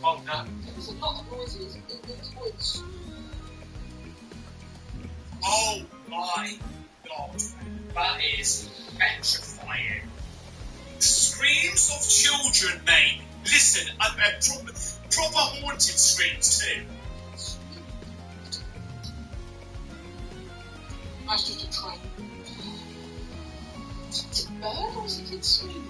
Oh no. There's a lot of noises in the woods. Oh my god. That is petrifying. Screams of children, mate. Listen, proper haunted screams too. That's just a train. Is it a bird or is it a kid screaming?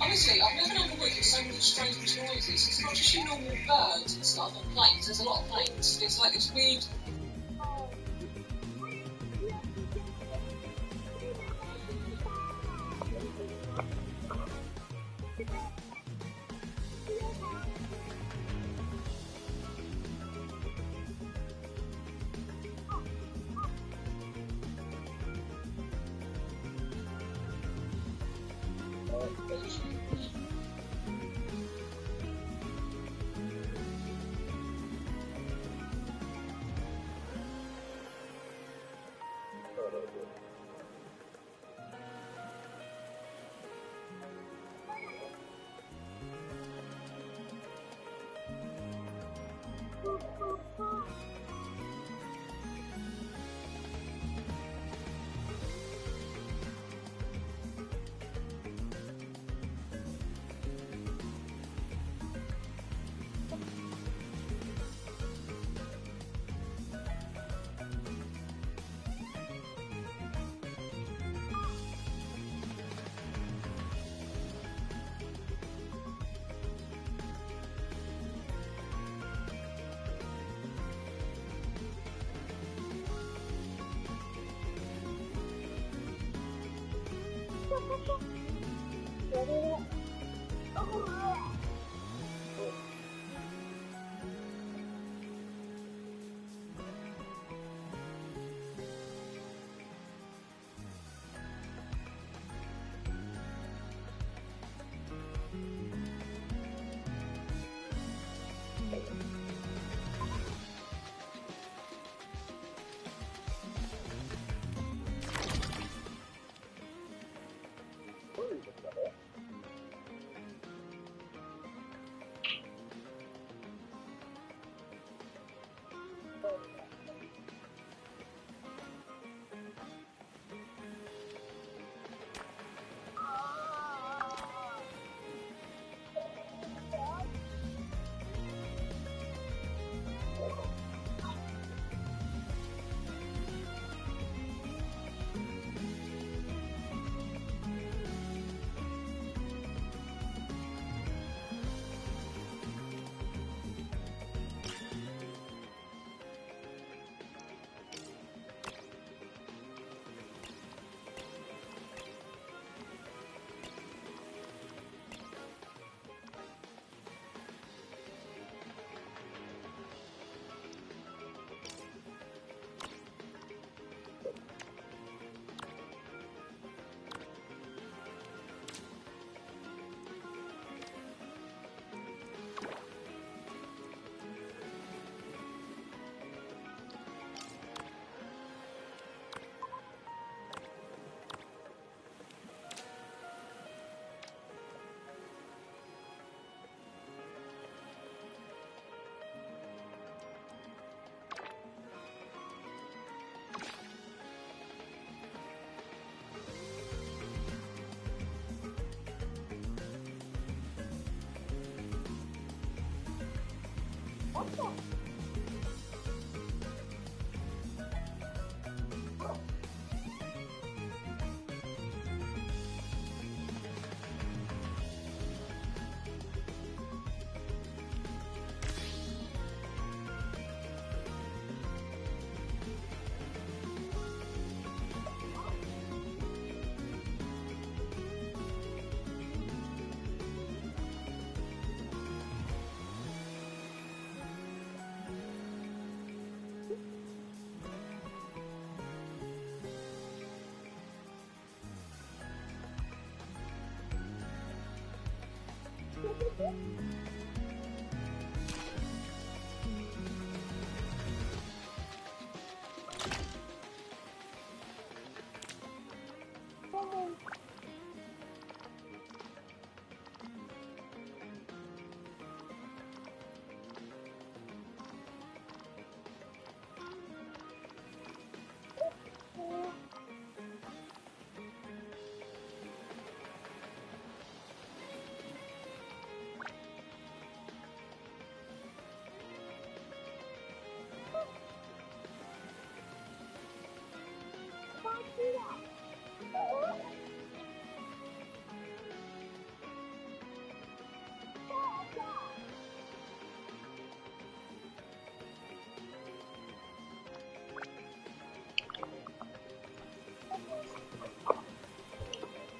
Honestly, I've never known a woods with so many strange noises. It's not just your normal birds and stuff and planes. There's a lot of planes. It's like this weird.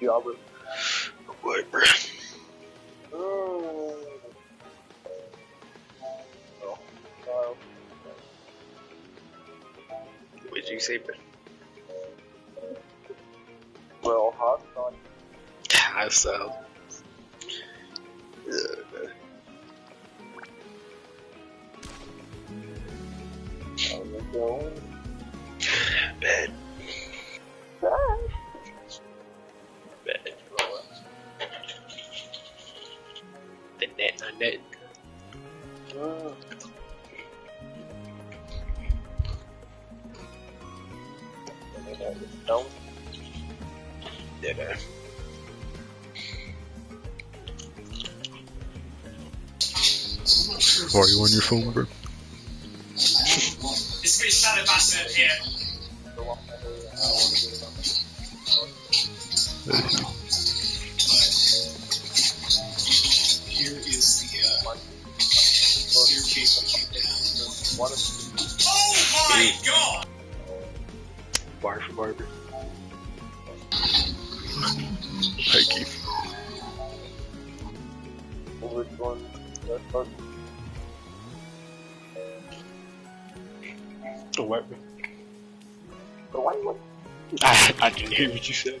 Diablo. What, bro? Oh. What'd you say, bro? Well, hostile. Hostile. Bad. Bad. The net on net. Yeah. Why are you on your phone, bro? It's been shadow bastard here. Here is the staircase we came down. Oh my god! Bar for barber. Thank you. Which one? That's fun. The what? The white one? I didn't hear what you said.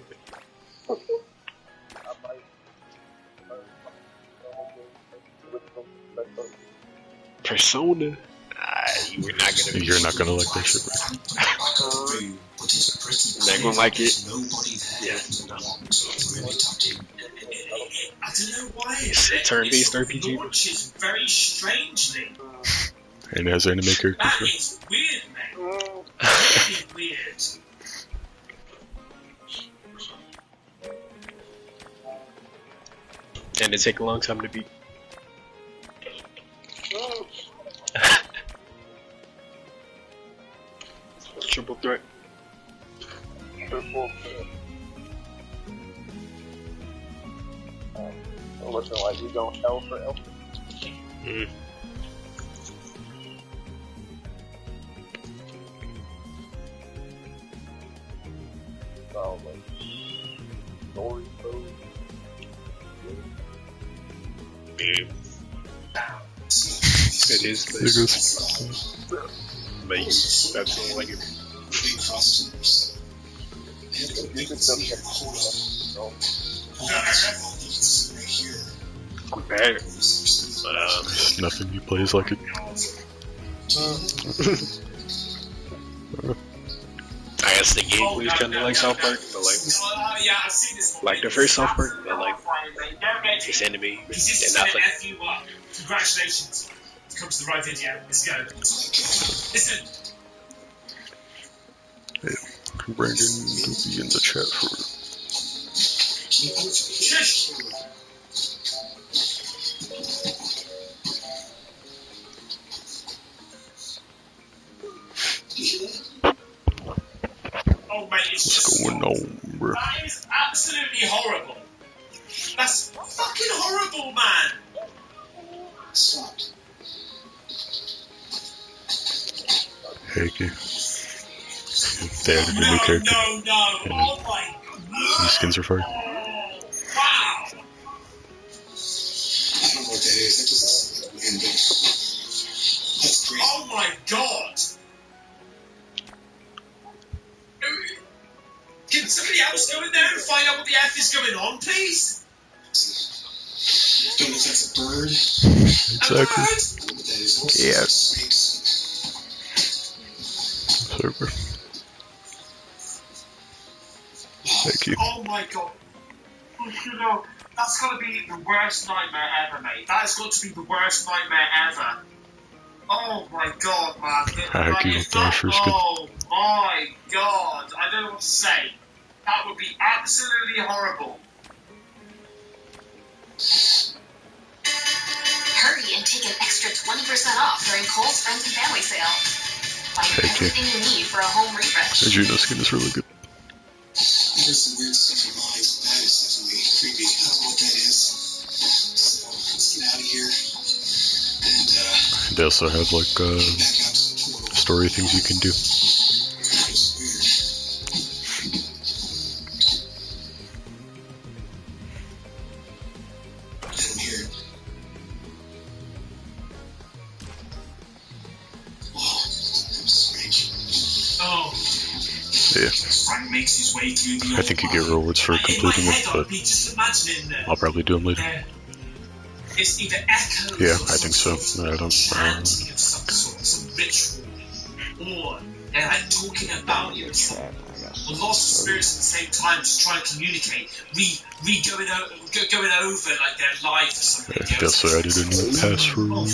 Persona? You were not gonna. You're not gonna like that shit, bro. Not gonna like it. Yeah. No. I don't know why It's a turn-based RPG. launches very strangely. And it has anime characters, That bro. is weird, man. Really weird. And it take a long time to beat. Triple threat. Triple threat. Looking like we going L for L. Mm. So, like, story code. Yeah. It is, but There it goes. you absolutely like it. Big costumes. You can send me Hold on. Right here. I'm bad. But There's nothing you play is like it. I guess the gameplay is kind of like South Park, but like Yeah, I've seen this one. like the first South Park, but like it's enemy He's and just not gonna like F you up. Congratulations. You've come to the right video. Let's go. Listen. Brandon will be in the chat for it. Shush. Oh, mate, it's What's just. going on, bro? That is absolutely horrible. That's fucking horrible, man. Stopped. Heck yeah. They added a new character. No. And Oh my god. these skins are fire. Wow. I don't know what that is. That just looks like a wind. That's crazy. Oh my god. Can somebody else go in there and find out what the F is going on, please? Don't know if that's a bird. Exactly. A bird? I don't know what that is. Those Yeah. snakes. Server. Thank you. Oh my god. You know, that's got to be the worst nightmare ever, mate. That has got to be the worst nightmare ever. Oh my god, man. Like, you thought first good. Oh my god. I don't know what to say. That would be absolutely horrible. Hurry and take an extra 20% off during Kohl's Friends and Family Sale. Find Thank you. everything you need for a home refresh. The Juno skin is really good. There's some weird stuff in mine. That is definitely creepy. I don't know what that is. So let's get out of here. And They also have like back out to the portal. story things you can do. It's weird. Yeah. Frank makes his way through the I think you get rewards for completing it, but just imagining that I'll probably do them later. it's either echoes Yeah, of I think so. some I don't. chanting of some sort, some ritual, or they're like talking about you. It's Chat, I got We're lost spirits at the same time, just trying to communicate. Going over like their life or something. Guess I added a new password. Oh,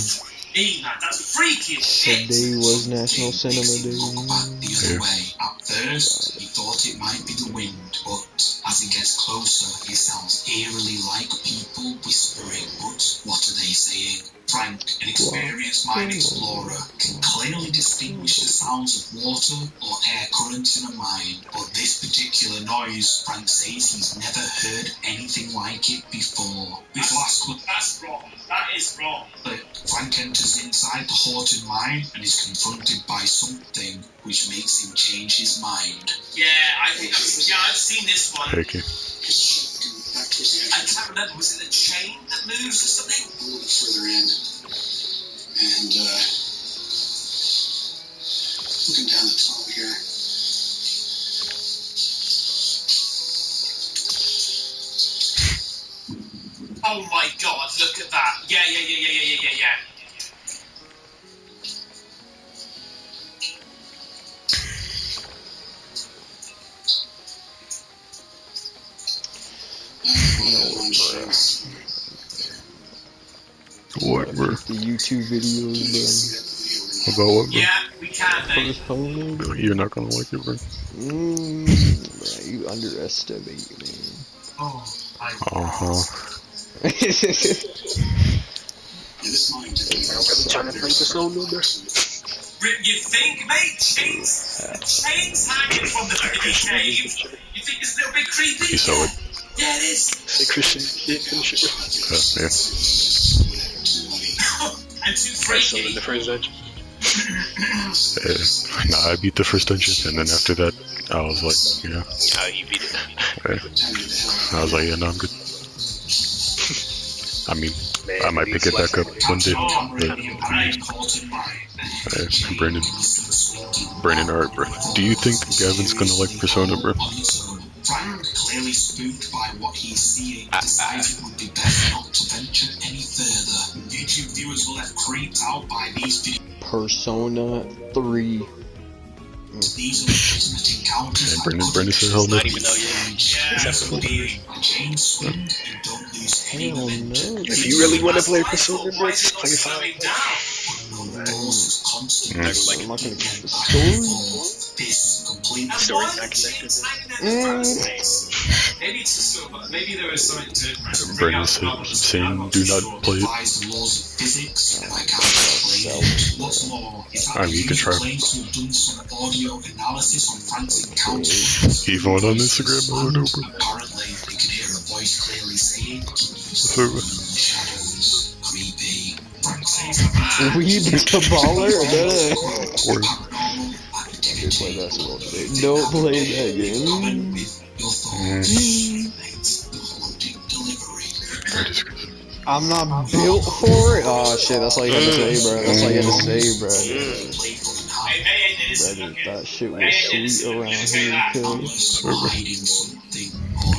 me, man, that's freaky as shit. Today was National Cinema Makes him Day. look back the other Yeah. way. At first, he thought it might be the wind, but as he gets closer, it sounds eerily like people whispering. But what are they saying? Frank, an experienced mine explorer, can clearly distinguish the sounds of water or air currents in a mine. But this particular noise, Frank says he's never heard anything like it before. This last one, That's wrong. That is wrong. Frank enters inside the haunted mine and is confronted by something which makes him change his mind. Yeah, I think I've seen this one. Heck yeah. I can't remember. Was it the chain that moves or something? A little further in, and looking down the tunnel here. Oh my god, look at that. Yeah. What, bro? The YouTube videos, About what, bro? Yeah, we can, bro. mate. Persona, bro. You're not gonna like it, bro. Bro, you underestimate, man. Oh my god. This mine Trying to play Persona, bro. You think, mate? Chains hanging from the cave. You think it's a little bit creepy? You saw it. Yeah, it is. Say Christian, yeah, finish it, bro. Yeah. And too Persona in freaky. the first dungeon. Nah, I beat the first dungeon, and then after that, I was like, yeah. You beat it. I was like, yeah, no, I'm good. I mean, Man, I might pick it back up one day, but Brandon, alright, bro. Do you think Gavin's gonna like Persona, bro? Frank, clearly spooked by what he's seeing, decides it would be best not to venture any further. YouTube viewers were left creeped out by these videos. Persona 3. These are legitimate encounters. And Brandon said, hell no. Not even know yet. Hell no. If you really want to play Persona, bro, just play 5. I'm not gonna keep the story. Story's not connected. Maybe it's just sort of, maybe there is something to Brandon said, saying, do not play it. I mean, you can try. Even on Instagram, I don't know, bro. Apparently, they could hear a voice clearly saying, That's over. shadows, creepy. Frank says Weed the baller? Or, Dude, play basketball today. Don't play that game. I'm not built for it. Oh shit, that's all you had to say, bro. That's all you had to say, bro. Brother, that shit was sweet around here, cuz.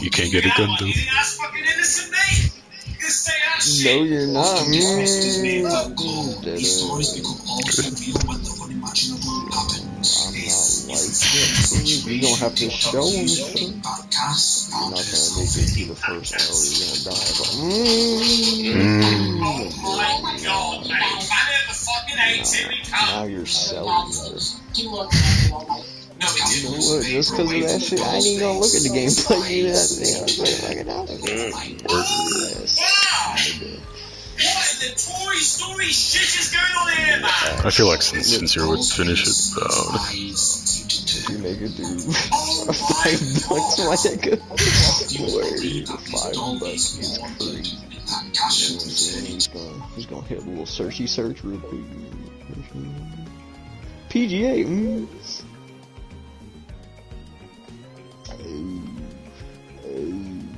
you can't get a gun, though. You think that's fucking innocent, mate? You gonna say that shit? No, you're not. I'm not like that. You gonna have to show him, son. You're not gonna make it through the first hour. You're gonna die. Oh my god, mate. Planet the fucking apes, here we Now come. you're selling, bro. No, we You know didn't. what? Just because of that shit, I ain't even gonna look at the gameplay. You know that thing. I was like, fucking out. Wow! What in the Toy Story shit is going on here, man? I feel like since you would finish it, If you make it through $5, my nigga. Word, $5 is crazy. He's gonna hit a little searchy search real quick. PGA,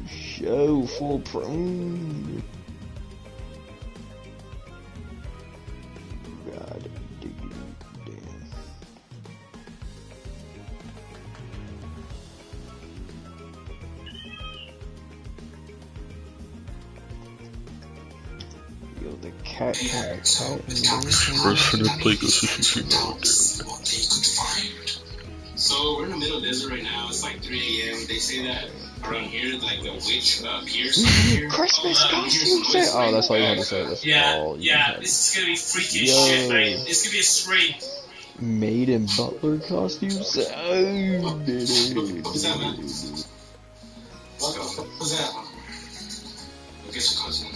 show full pro. God damn. cat They and had to the establish game. First for the play goes to to Tsushima. see what they could find. So we're in the middle of desert right now. It's like 3 a.m. They say that around here, like the witch appears somewhere here. Christmas We hear costume some set. noise. Oh, that's all you had to say. That's all you Yeah, had. this is gonna be freaky as Yo. shit, mate. It's gonna be a stream. Maid and butler costume set. Oh, What's that, man? What's that? I guess your cousin.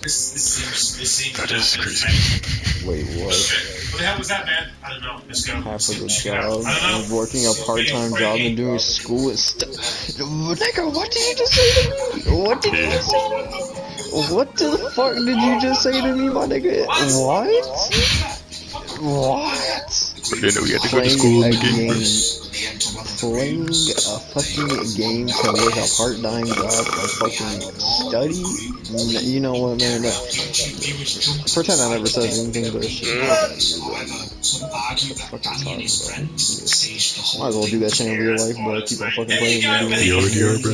This seems That is ridiculous, crazy. mate. Wait, what? What the hell was that, man? I don't know. Let's go. Half of the Check it out. job, I don't know. working a part-time It's job freaky. and doing school and stuff. Nigga, what did you just say to me? What did you just say to me? What the fuck did you just say to me, my nigga? What? What? But didn't know we had to go to Playing school in a the game game, first. playing a fucking game to work a part-time job and fucking study? You know what, man? Pretend I never said anything, but shit. Might as well do that shit in real life, but keep on fucking playing and doing You already are, bro.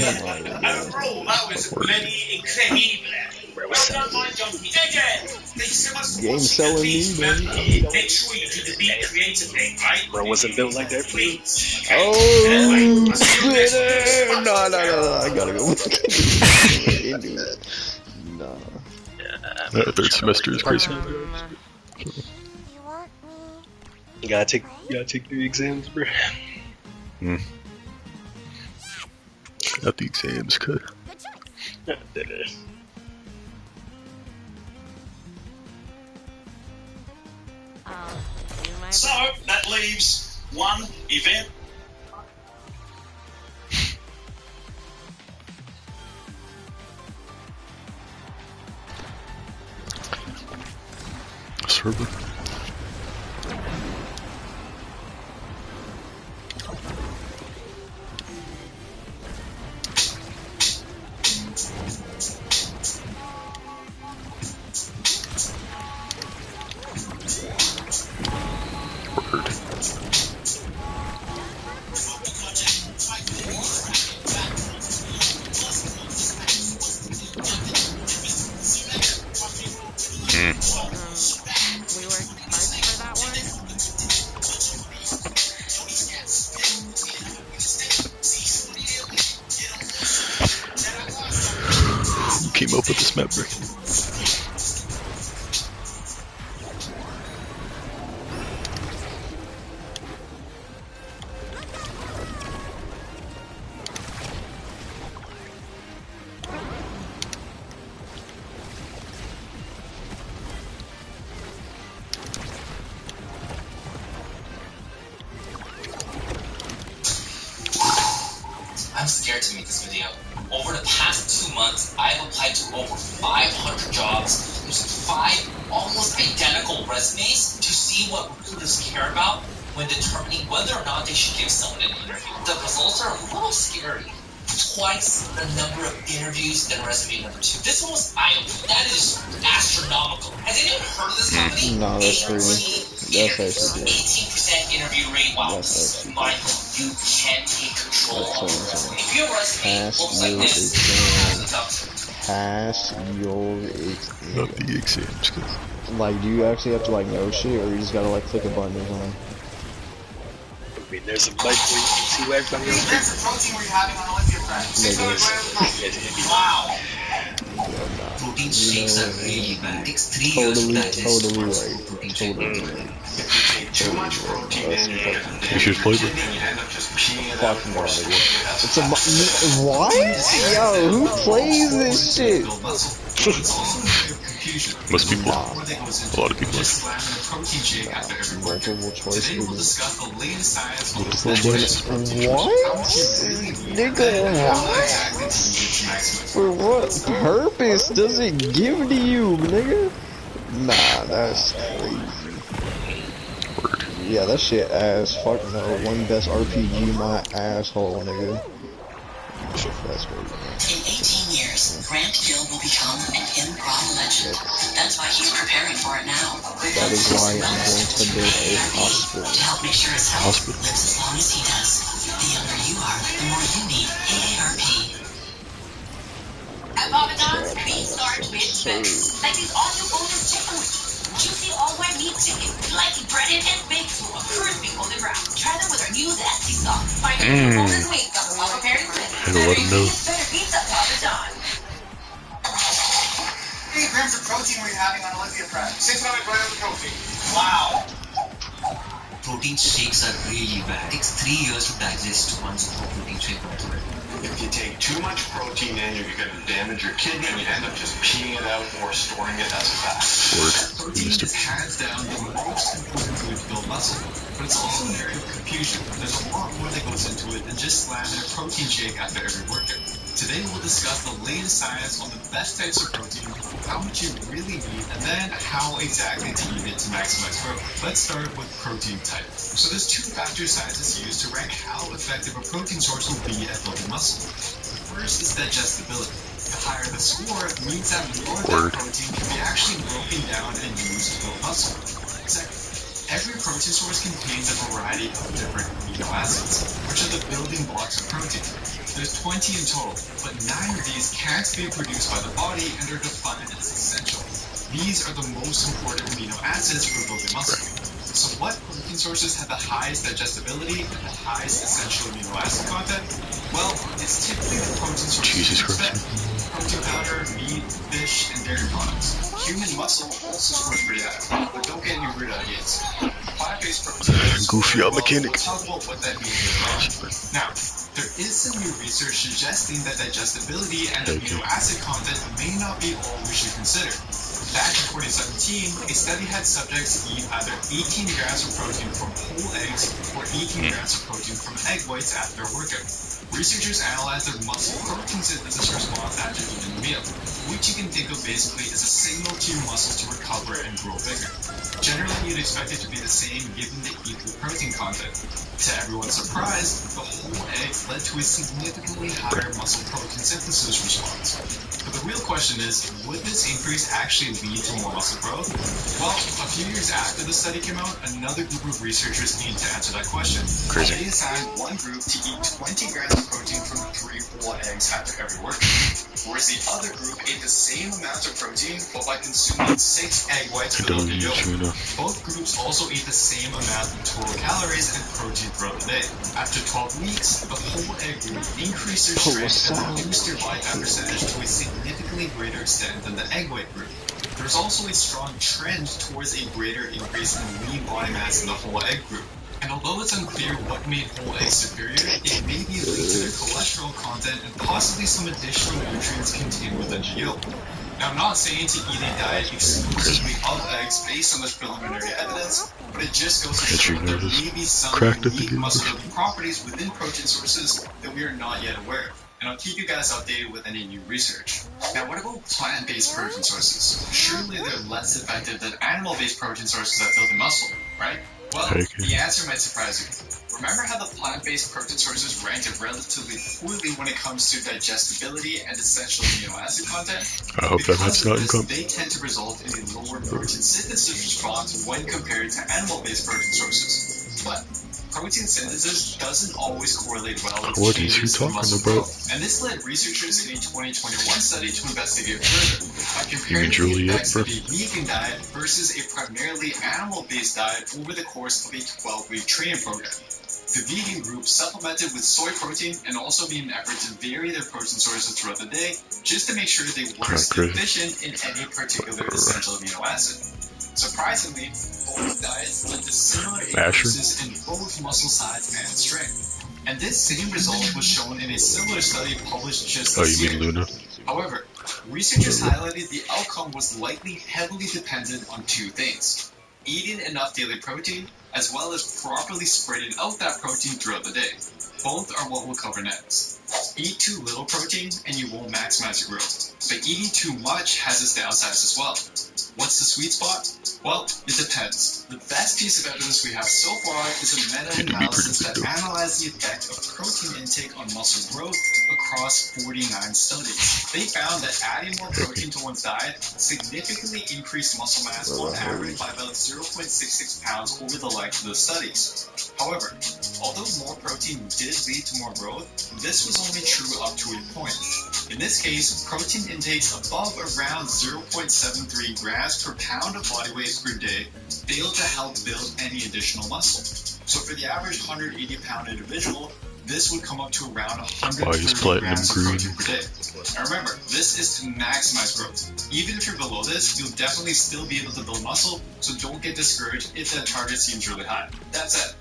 Bro, that was bloody incredible. Where was that? Game selling me, baby. Make sure you do the beat creative thing, right? Bro wasn't built like that for you. Oh, Twitter! No, I gotta go. Nah. Third semester is crazy. You gotta take the exams, bro. Not the exams, cuz. So that leaves one event. Server. Came up with this map, bro. I'm scared to make this video. Over the past 2 months, I've applied to over 500 jobs using 5 almost identical resumes to see what recruiters care about when determining whether or not they should give someone an interview. The results are a little scary. Twice the number of interviews than resume number 2. This one was eye-opening. That is astronomical. Has anyone heard of this company? No, that's crazy. That's actually good. 18% interview rate. Wow. That's actually Mind you can take control of your resume. If your resume Pass looks like your this, exam. Pass your exam. Not the exams, cuz. Like, do you actually have to like know shit, or you just gotta like click a button or something? I mean, there's a mic where you can see what everybody else There's a protein were you having on Olympia Prep? 600 grams of protein. Wow. Protein You shakes know, are really bad. Takes 3 years to digest. totally right. Totally right. Too much protein in your You should play, bro. Fuck no, nigga. It's a what? Yo, who plays this shit? Most people. A lot of people. Multiple choice What? Nigga, what? For what purpose does it give to you, nigga? Nah, that's crazy. Yeah, that shit ass. Fuck no. One best RPG, my asshole, nigga. That's crazy. In 18 years, Grant Hill will become an improv legend. That's why he's preparing for it now. That is why I'm going to build a hospital. To help make sure his health lives as long as he does. The younger you are, the more you need AARP. At Papa John's beef starch with veggies. Like these all new golden chicken wings. Juicy all white meat chicken, lightly breaded and baked full of crispy golden brown. Try them with our new zesty sauce. Find a new golden wings on Papa Perry's list. Had to let him know. Better pizza, Papa John's. How many grams of protein were you having on Olympia Prep? 600 grams of protein. Wow. Protein shakes are really bad. It takes 3 years to digest one scoop of protein shake altogether. If you take too much protein in, you're going to damage your kidney and you end up just peeing it out or storing it as fat. Protein is hands down the most important food to build muscle, but it's also an area of confusion. There's a lot more that goes into it than just slamming a protein shake after every workout. Today we'll discuss the latest science on the best types of protein, how much you really need, and then how exactly to eat it to maximize growth. Let's start with protein type. So there's two factors scientists use to rank how effective a protein source will be at building muscle. The first is digestibility. The higher the score means that more of that protein can be actually broken down and used to build muscle. Second, every protein source contains a variety of different amino acids, which are the building blocks of protein. There's 20 in total, but 9 of these can't be produced by the body and are defined as essential. These are the most important amino acids for building muscle. So what protein sources have the highest digestibility and the highest essential amino acid content? Well, it's typically the protein sources in fat, protein powder, meat, fish, and dairy products. Human muscle also scores pretty high, but don't get any weird ideas. Plant-based protein Goofy well, mechanic. we'll talk about what that means later on. Now, there is some new research suggesting that digestibility and amino acid content may not be all we should consider. Back in 2017, a study had subjects eat either 18 grams of protein from whole eggs or 18 grams of protein from egg whites after a workout. Researchers analyzed their muscle protein synthesis response after eating the meal, which you can think of basically as a signal to your muscles to recover and grow bigger. Generally, you'd expect it to be the same given the equal protein content. To everyone's surprise, the whole egg led to a significantly higher muscle protein synthesis response. But the real question is, would this increase actually lead to more muscle growth? Well, a few years after the study came out, another group of researchers aimed to answer that question. Crazy. They assigned one group to eat 20 grams of protein from 3 whole eggs after every workout, whereas the other group ate the same amount of protein but by consuming 6 egg whites without the yolk. Both groups also ate the same amount of total calories and protein throughout the day. After 12 weeks, the whole egg group increased their strength and reduced their body fat percentage to a significantly greater extent than the egg white group. There's also a strong trend towards a greater increase in lean body mass in the whole egg group. And although it's unclear what made whole eggs superior, it may be linked to their cholesterol content and possibly some additional nutrients contained within the yolk. Now, I'm not saying to eat a diet exclusively of eggs based on this preliminary evidence, but it just goes to show that there may be some unique muscle-building properties within protein sources that we are not yet aware of. And I'll keep you guys updated with any new research. Now, what about plant-based protein sources? Surely they're less effective than animal-based protein sources at building muscle, right? Well, the answer might surprise you. Remember how the plant-based protein sources ranked relatively poorly when it comes to digestibility and essential amino acid content? I hope that that's not income. They tend to result in a lower protein synthesis response when compared to animal-based protein sources. But protein synthesis doesn't always correlate well with changes in muscle growth. And this led researchers in a 2021 study to investigate further by comparing the effects of a vegan diet versus a primarily animal-based diet over the course of a 12-week training program. The vegan group supplemented with soy protein and also made an effort to vary their protein sources throughout the day just to make sure they weren't deficient in any particular essential amino acid. Surprisingly, both diets led to similar increases in both muscle size and strength. And this same result was shown in a similar study published just this year. However, researchers highlighted the outcome was likely heavily dependent on two things: eating enough daily protein, as well as properly spreading out that protein throughout the day. Both are what we'll cover next. Eat too little protein and you won't maximize your growth. But eating too much has its downsides as well. What's the sweet spot? Well, it depends. The best piece of evidence we have so far is a meta-analysis that analyzed the effect of protein intake on muscle growth across 49 studies. They found that adding more protein to one's diet significantly increased muscle mass on average by about 0.66 pounds over the life of the studies. However, although more protein did lead to more growth, this was only true up to a point. In this case, protein intakes above around 0.73 grams per pound of body weight per day failed to help build any additional muscle. So for the average 180-pound individual, this would come up to around 130 grams of protein per day. Now remember, this is to maximize growth. Even if you're below this, you'll definitely still be able to build muscle, so don't get discouraged if that target seems really high. That said,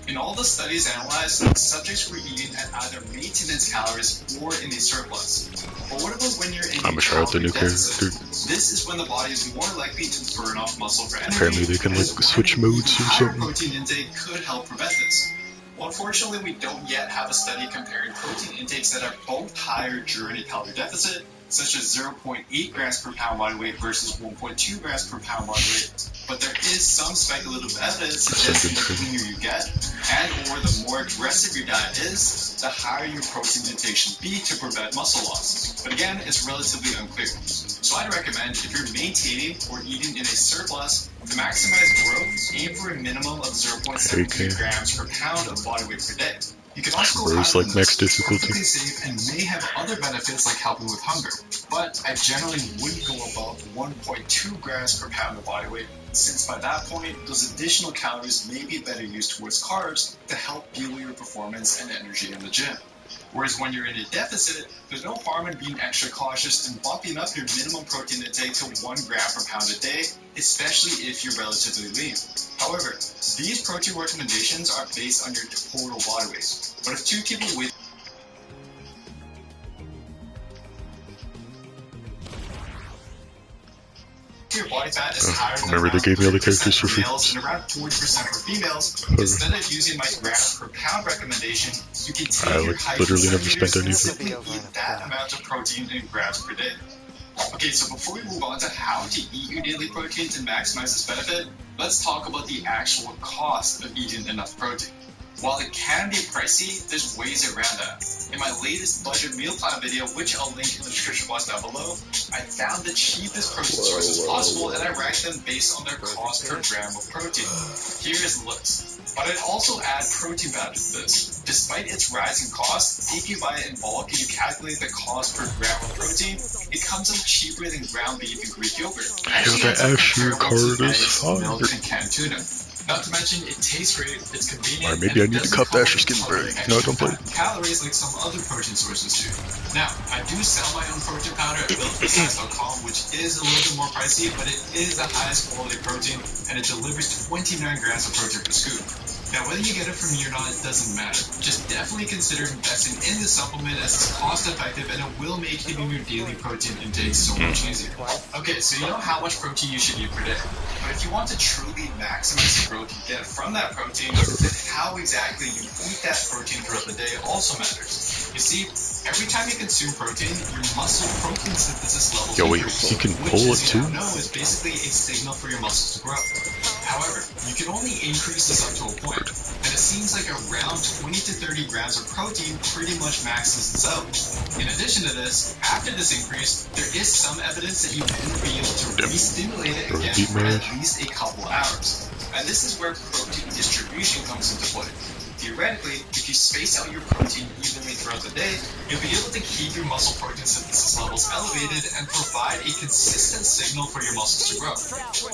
in all the studies analyzed, subjects were eating at either maintenance calories or in a surplus. But what about when you're in a calorie deficit? This is when the body is more likely to burn off muscle for energy. Apparently they can like switch modes or Higher something. protein intake could help prevent this. Well, unfortunately, we don't yet have a study comparing protein intakes that are both higher during a calorie deficit, such as 0.8 grams per pound body weight versus 1.2 grams per pound body weight. But there is some speculative evidence suggesting the cleaner you get, and or the more aggressive your diet is, the higher your protein intake should be to prevent muscle loss. But again, it's relatively unclear. So I'd recommend, if you're maintaining or eating in a surplus, to maximize growth, aim for a minimum of 0.73 grams per pound of body weight per day. You can also go higher than this. It's perfectly safe and may have other benefits like helping with hunger. But I generally wouldn't go above 1.2 grams per pound of body weight, since by that point, those additional calories may be better used towards carbs to help fuel your performance and energy in the gym. Whereas when you're in a deficit, there's no harm in being extra cautious and bumping up your minimum protein intake to 1 gram per pound a day, especially if you're relatively lean. However, these protein recommendations are based on your total body weight. But if two people weigh your body fat is higher than remember they gave me all the characters for free. males and around 40% for females, instead of using my grams per pound recommendation, you can take your height literally never spent and any. simply eat that amount of protein in grams per day. Okay, so before we move on to how to eat your daily protein to maximize this benefit, let's talk about the actual cost of eating enough protein. While it can be pricey, there's ways around that. In my latest budget meal plan video, which I'll link in the description box down below, I found the cheapest protein sources possible and I ranked them based on their cost per gram of protein. Here is the list. But I'd also add protein powder to this. Despite its rising cost, if you buy it in bulk and you calculate the cost per gram of protein, it comes out cheaper than ground beef and Greek yogurt. The Asher card is fire. Milk and canned tuna. Not to mention, it tastes great, it's convenient, or maybe I need to cut the Asher skin break. No, don't play. Calories like some other protein sources do. Now, I do sell my own protein powder at builtforscience.com, which is a little bit more pricey, but it is the highest quality protein, and it delivers 29 grams of protein per scoop. Now, whether you get it from me or not, it doesn't matter. Just definitely consider investing in the supplement as it's cost effective and it will make hitting your daily protein intake so much easier. Okay, so you know how much protein you should eat per day. But if you want to truly maximize the growth you get from that protein, then how exactly you eat that protein throughout the day also matters. You see, every time you consume protein, your muscle protein synthesis levels increase, you can pull it too? Which, as you now know, is basically a signal for your muscles to grow. However, you can only increase this up to a point, and it seems like around 20 to 30 grams of protein pretty much maxes this out. In addition to this, after this increase, there is some evidence that you will be able to re-stimulate it again for at least a couple hours. And this is where protein distribution comes into play. Theoretically, if you space out your protein evenly throughout the day, you'll be able to keep your muscle protein synthesis levels elevated and provide a consistent signal for your muscles to grow.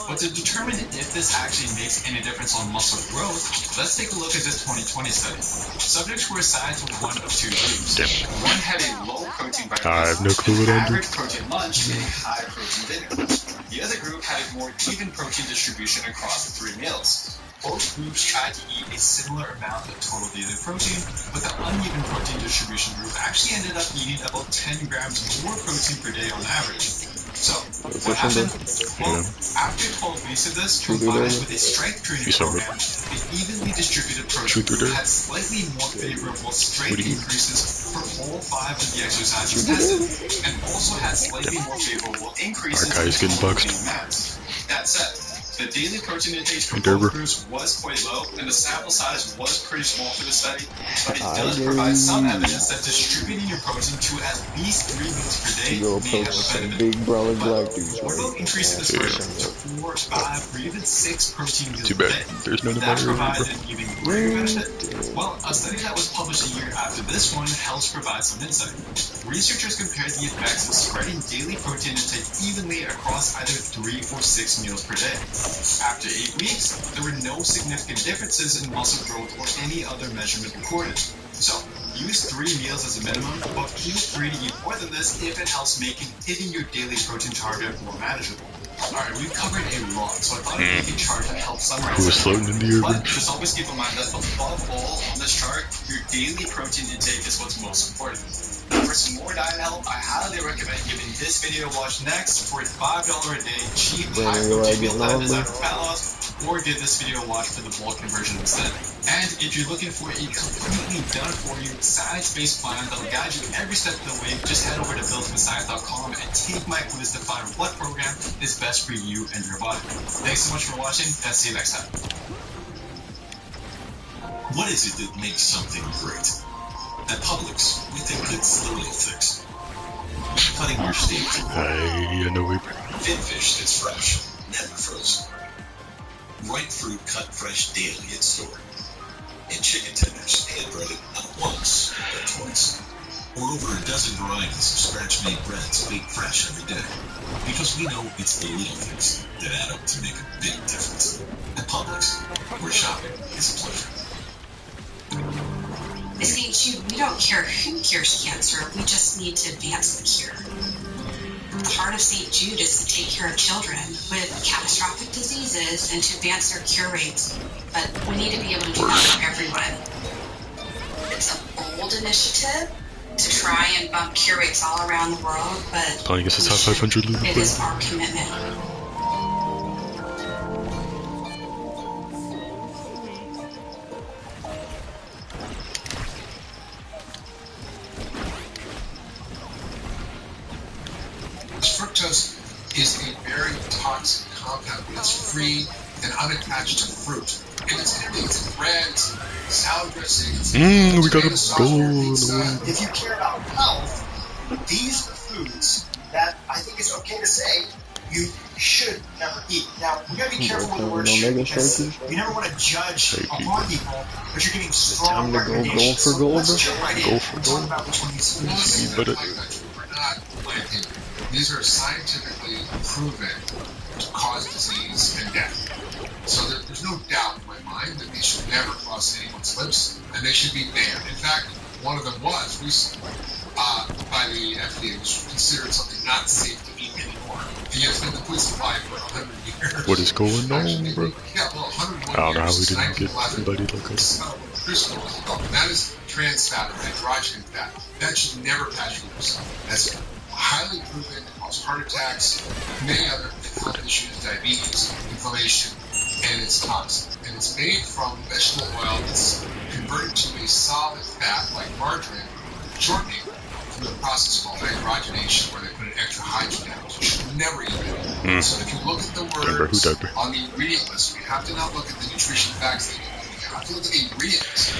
But to determine if this actually makes any difference on muscle growth, let's take a look at this 2020 study. Subjects were assigned to one of two groups. One had a low protein breakfast, an average protein lunch, and a high protein dinner. The other group had a more even protein distribution across the 3 meals. Both groups tried to eat a similar amount of total daily protein, but the uneven protein distribution group actually ended up eating about 10 grams more protein per day on average. So, what happened? Well, after 12 weeks of this, combined with a strength training program, the evenly distributed protein group had slightly more favorable strength increases for all 5 of the exercises tested, and also had slightly more favorable increases in total protein mass. That said, The daily protein intake for Derber. both groups was quite low, and the sample size was pretty small for the study, but it I does agree. provide some evidence that distributing your protein to at least 3 meals per day Go may have approach a some benefit. big brother But black dudes, what about right? increasing this Yeah. protein to 4, 5, or even 6 protein meals Too per bad. day? There's no That moderator, provides bro. an even greater benefit? Well, a study that was published a year after this one helps provide some insight. Researchers compared the effects of spreading daily protein intake evenly across either 3 or 6 meals per day. After 8 weeks, there were no significant differences in muscle growth or any other measurement recorded. So, use 3 meals as a minimum, but feel free to eat more than this if it helps making hitting your daily protein target more manageable. Alright, we've covered a lot, so I thought I'd make a chart to help summarize Who was everything. floating in the air, bro? But just always keep in mind that above all on this chart, your daily protein intake is what's most important. For some more diet help, I highly recommend giving this video a watch next for a $5 a day cheap high Brandon, you protein alright meal getting plan on, bro? designed for fat loss, or give this video a watch for the bulk conversion instead. And if you're looking for a completely done for you science-based plan that'll guide you every step of the way, just head over to builtwithscience.com and take my quiz to find what program is best for you and your body. Thanks so much for watching, and see you next time. What is it that makes something great? At Publix, we think it's the little things. Cutting your steak to I know we. fit fish that's fresh, never frozen. Ripe fruit cut fresh daily at store. And chicken tenders hand-breaded not once, but twice. Or over a dozen varieties of scratch-made breads baked fresh every day. Because we know it's the little things that add up to make a big difference. At Publix, where shopping is a pleasure. At St. Jude, we don't care who cures cancer, we just need to advance the cure. The heart of St. Jude is to take care of children with catastrophic diseases and to advance their cure rates. But we need to be able to do that for everyone. It's a bold initiative to try and bump cure rates all around the world, but Playing against the top 500 league. it is our commitment. Fructose is a very toxic compound, but it's free and unattached to fruit. And it's in everything. It's in breads, salad dressings, We got a tomato sauce, goal. pizza. If you care about health, these are foods that I think it's okay to say you should never eat. Now, we gotta be careful with the word should, because you never want to judge upon people, but you're getting strong Time to go goal recommendations. for goal, Let's bro. jump right in Goal for and goal. talk about which one of these You foods. better. We're not, in my opinion, these are scientifically proven to cause disease and death. So there's no doubt in my mind that these should never cross anyone's lips, and they should be banned. In fact, one of them was recently by the FDA, was considered something not safe to eat anymore. And yet it's been the food supply for 100 years. What is going on, bro? Yeah, well, 101 I don't know how we years, didn't get 1911. somebody like us. So, here's what it's called. That is trans fat or hydrogen fat. That should never pass your lips. That's highly proven to cause heart attacks, many other health issues, diabetes, inflammation, and it's toxic. And it's made from vegetable oil that's converted to a solid fat like margarine, shortening through a process called hydrogenation, where they put an extra hydrogen out. So you should never eat it. So if you look at the words on the ingredient list, we have to not look at the nutrition facts. You have to look at the ingredient list.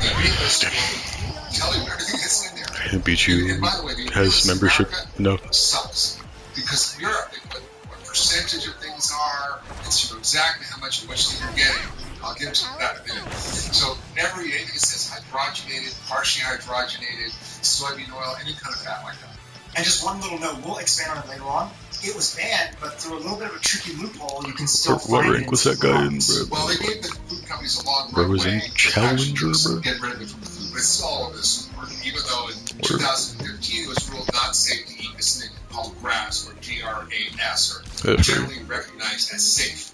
The ingredient list will tell you everything that's in there. And beat you And by the way, the has membership. No. Sucks. Because in Europe, they put what percentage of things are, it's exactly how much of which thing you're getting. I'll get into that in a minute. So never eat anything that says hydrogenated, partially hydrogenated, soybean oil, any kind of fat like that. And just one little note, we'll expand on it later on. It was banned, but through a little bit of a tricky loophole, you can still What find rank it. was that guy in, bro? Well, they gave the food companies a long Bro was runway in to Challenger, actually bro. get rid of it from the food. But it's all over this market, even though in 2015 it was ruled not safe to eat this thing called GRAS, or GRAS, or generally recognized as safe.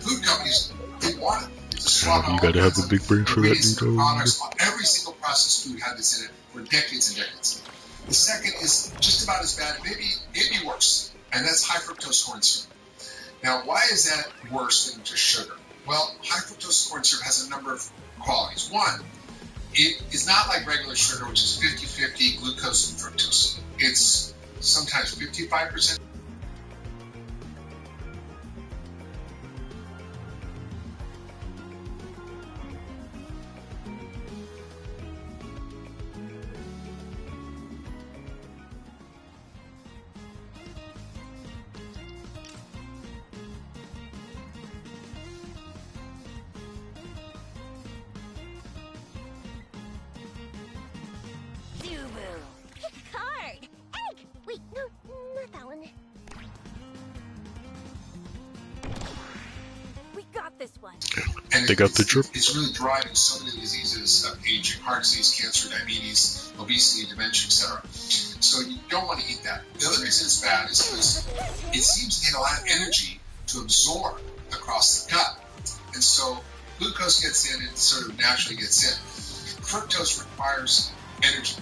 Food companies didn't want it. You gotta have a big brain for that, dude. Products on every single processed food had this in it for decades and decades. The second is just about as bad, maybe worse. and that's high fructose corn syrup. Now, why is that worse than just sugar? Well, high fructose corn syrup has a number of qualities. One, it is not like regular sugar, which is 50-50 glucose and fructose. It's sometimes 55%. Card! Egg! Wait, no, not that one. We got this one. And They got the drip. It's really driving so many diseases of aging: heart disease, cancer, diabetes, obesity, dementia, etc. So you don't want to eat that. The other reason it's bad is because it seems to get a lot of energy to absorb across the gut. And so glucose gets in, it sort of naturally gets in. Fructose requires energy.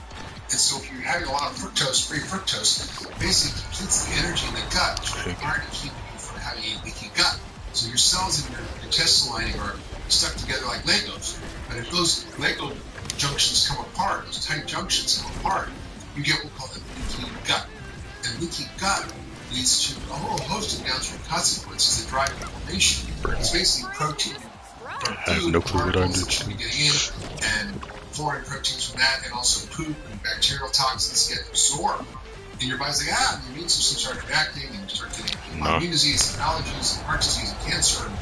And so if you're having a lot of fructose, free fructose, basically depletes the energy in the gut, which is required to keep you from having a leaky gut. So your cells in your intestinal lining are stuck together like Legos. But if those Lego junctions come apart, those tight junctions come apart, you get what we call a leaky gut. And leaky gut leads to a whole host of downstream consequences that drive inflammation. It's basically protein from I have food, no clue what I particles did. that should be getting in, and foreign proteins from that, and also poop and bacterial toxins get absorbed. And your body's like, and the immune system starts reacting, and you start getting immune disease, and allergies, and heart disease, and cancer, and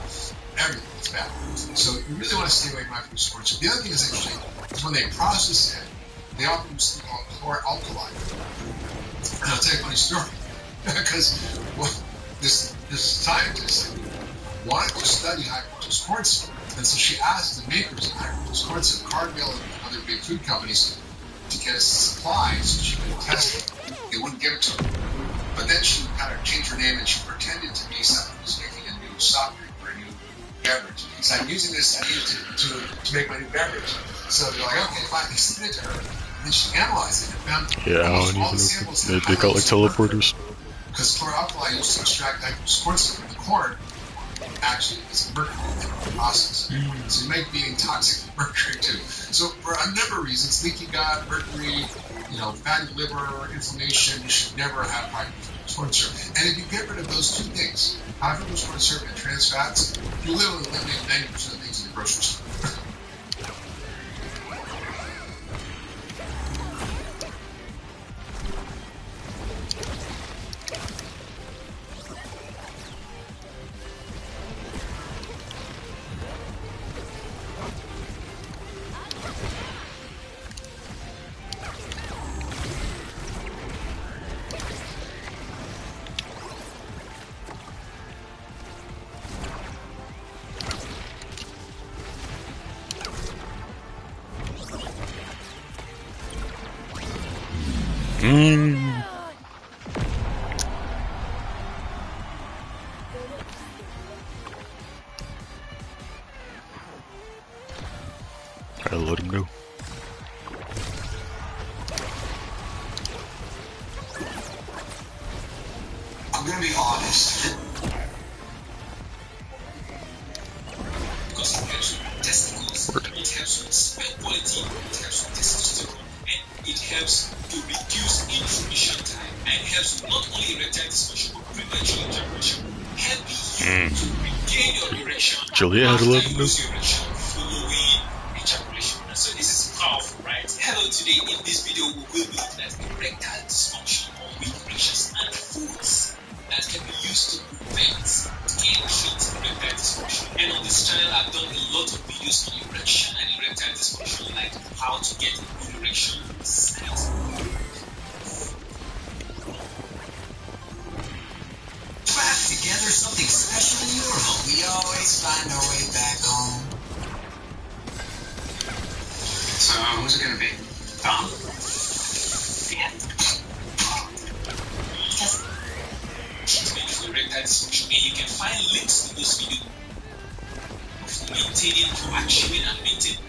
everything. It's bad. So you really want to stay away from high fructose corn syrup. The other thing that's interesting is when they process it, they often use something called chlor-alkali. And I'll tell you a funny story. Because this scientist wanted to study high fructose corn syrup. And so she asked the makers of high fructose corn syrup, Cargill and other big food companies, to get a supply so she could test it. They wouldn't give it to her. But then she kind of changed her name and she pretended to be someone who's making a new soft drink or a new beverage. So I'm using this to make my new beverage. So they're like, okay, fine. They sent it to her. And then she analyzed it and found almost all the samples They got like teleporters. Because chlor-alkali used to extract high fructose corn syrup from the corn actually is mercury in the process. So you might be eating toxic mercury too. So for a number of reasons, leaky gut, mercury, fatty liver, inflammation, you should never have high fructose corn syrup. And if you get rid of those two things, high fructose corn syrup and trans fats, you literally eliminate 90% of things in the grocery store. I let him go. I'm gonna be honest. Because it helps with testicles, it helps with sperm quality, it helps with testosterone, and it helps to reduce inflammation time, and it helps with not only erectile dysfunction but premature ejaculation, helping you to regain your erection Julia had after to let him you know. lose your erection following ejaculation. And so this is powerful, right? Hello, today in this video we will be looking at erectile dysfunction or weak erections and foods that can be used to prevent and treat erectile dysfunction. And on this channel I've done a lot of videos on erection and erectile dysfunction, like how to get a good erection, signs. Back together, something special in your home. We always find our way back home. So, who's it gonna be? Tom? Yeah. Treatment for erectile dysfunction, and you can find links to those videos of maintaining, achieving, and maintaining.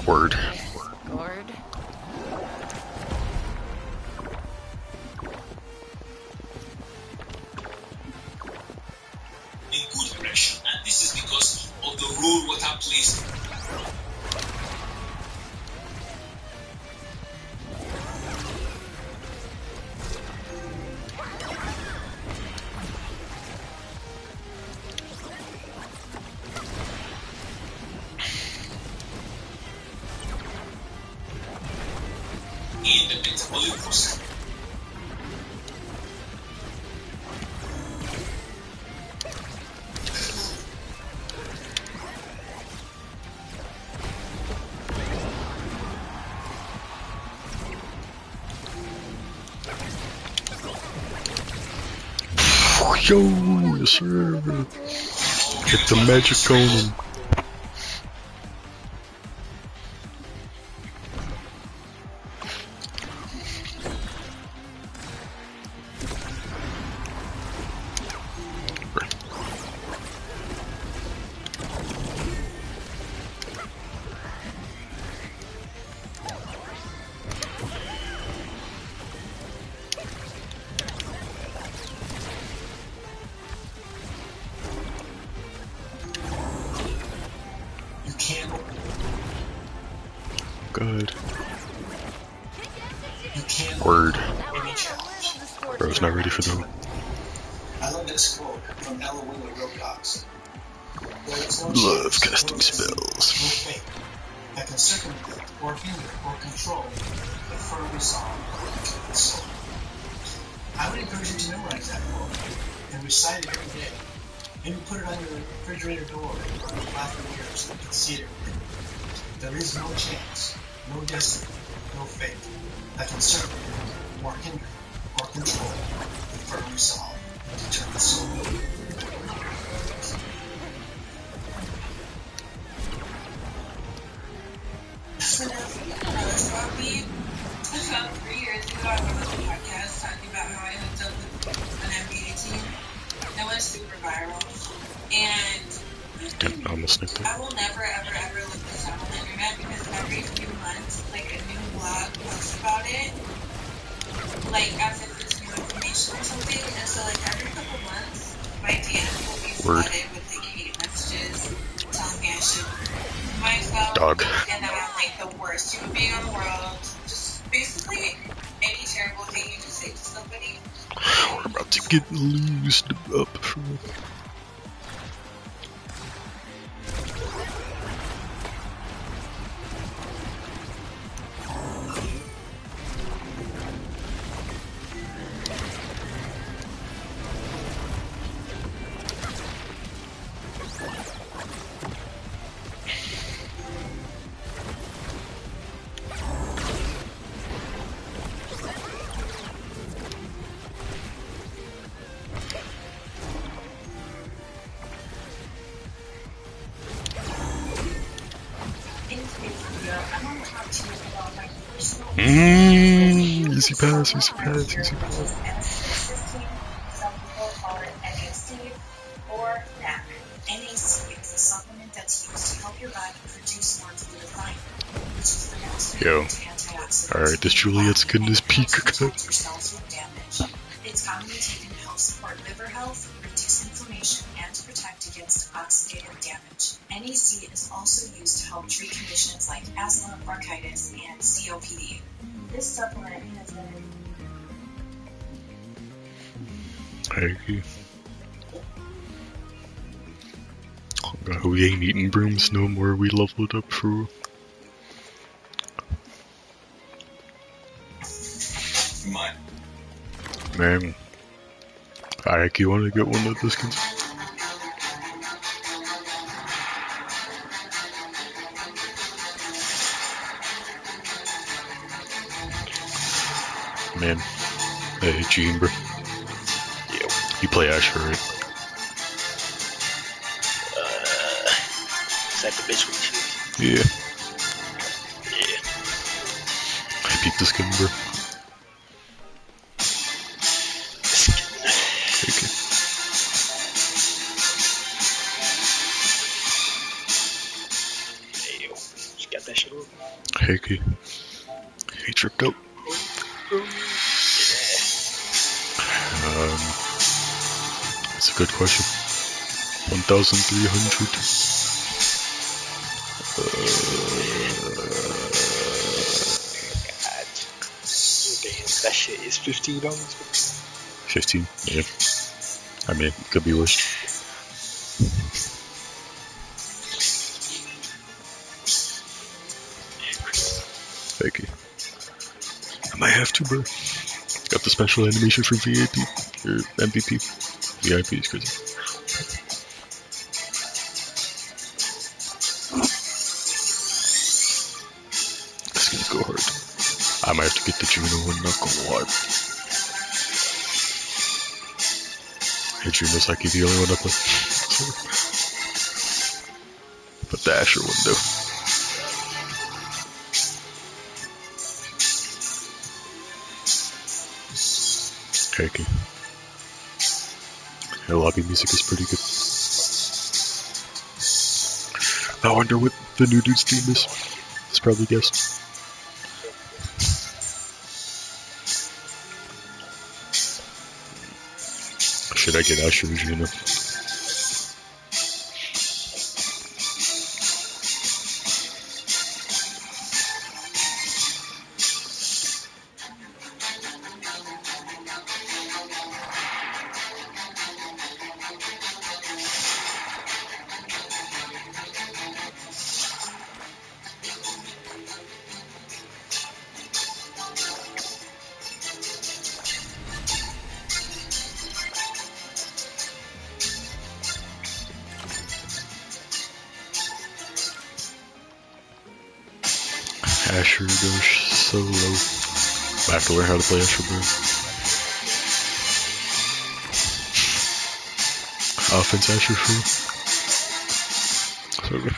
Word. Gourd. In good direction, and this is because of the rule what I placed. In the metabolic process. Yo, yes sir. Get the magic on him. You can't. Good. You can't. Word. Any challenge. Bro's not ready for them. I love this quote from Ella Wheeler Wilcox. There is no Love chance, casting no destiny, spells. no fate that can circumvent or hinder or control the firm resolve of the human soul. I would encourage you to memorize that quote and recite it every day. Maybe put it on your refrigerator door or on your bathroom mirrors so you can see it every day. There is no chance, no destiny, no fate that can circumvent or hinder or control the firm resolve of the eternal soul. So that's about me. About 3 years ago, I went on a podcast talking about how I hooked up with an NBA team. It went super viral. And I almost snipped it. I will never, ever, ever look this up on the internet because every few months, like a new blog posts about it, like as if it's new information or something. And so, like every couple months, my DM will be flooded with like hate messages telling me I should remove myself Dog. and that I'm like the worst human being in the world. Just basically any terrible thing you can say to somebody. We're about to get loosed up from. Easy pass, easy pass, easy pass. Some people call it NAC or NAC. NAC is a supplement that's used to help your body produce more glutathione, which is the most Yo. antioxidant. Alright, this Juliet's getting this peak cut. Your cells with damage. It's commonly taken to help support liver health, reduce inflammation, and to protect against oxidative damage. NAC is also used to help treat conditions like asthma, bronchitis, and COPD. This supplement has been Hey. Oh god, we ain't eating brooms no more, we leveled up for. Mine. Man. Alright, you wanna get one of those skins? Man. Hey, Gene, bro. Yo. You play Asher, right? Is that the bitch with Yeah. you? Yeah. I peeped the skin, bro. Okay. Hey, yo. She got special. Hey, Key. He tripped out. That's a good question. 1,300. God. Damn, that shit is $15. 15. Yeah. I mean, it could be worse. Hey, Key. I might have to, bro. Got the special animation for VIP or MVP. VIP is crazy. This gonna go hard. I might have to get the Juno one, not gonna lie. Hey, Juno's like the only one up there. But the Asher one, though. Okay. The lobby music is pretty good. I wonder what the new dude's theme is. It's probably guessed. Should I get Asher or Juno? Asher goes solo. I have to learn how to play Asher, bro. Offense Asher, sure. Sorry.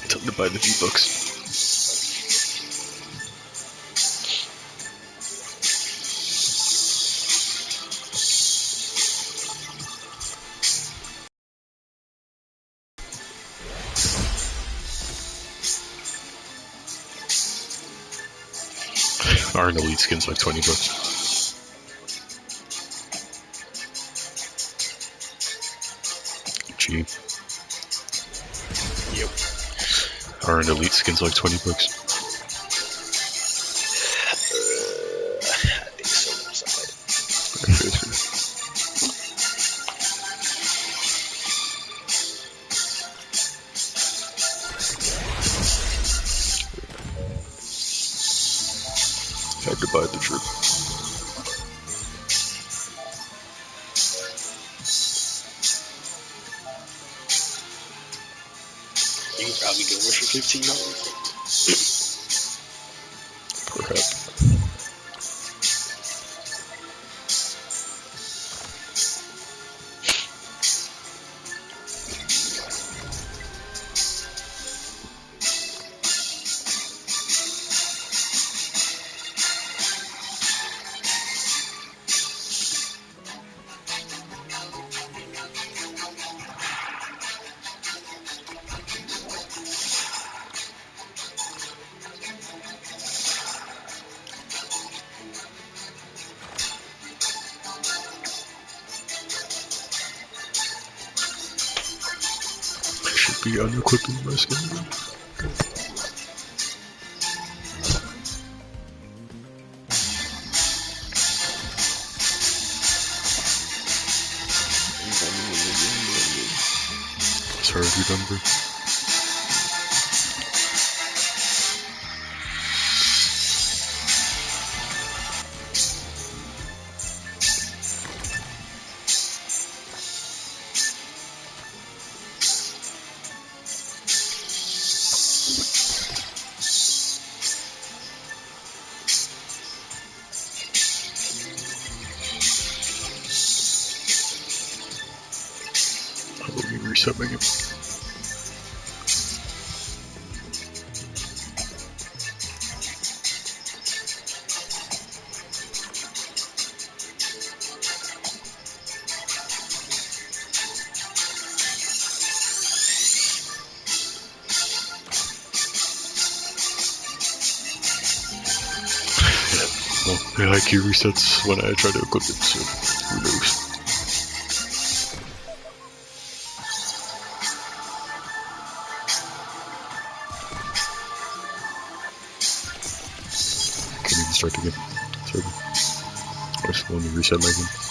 Time to buy the V-Bucks. Our elite skin's like $20. Gee. Yep. Our elite skin's like $20. I think so. Something like that. Had to buy the trip. You can probably get one for $15. Perhaps. I should be unequipping my skin. Sorry, you done, bro? Let me reset my game. My IQ resets when I try to equip it, so who knows. Can't even start again. Sorry. I just want to reset my game.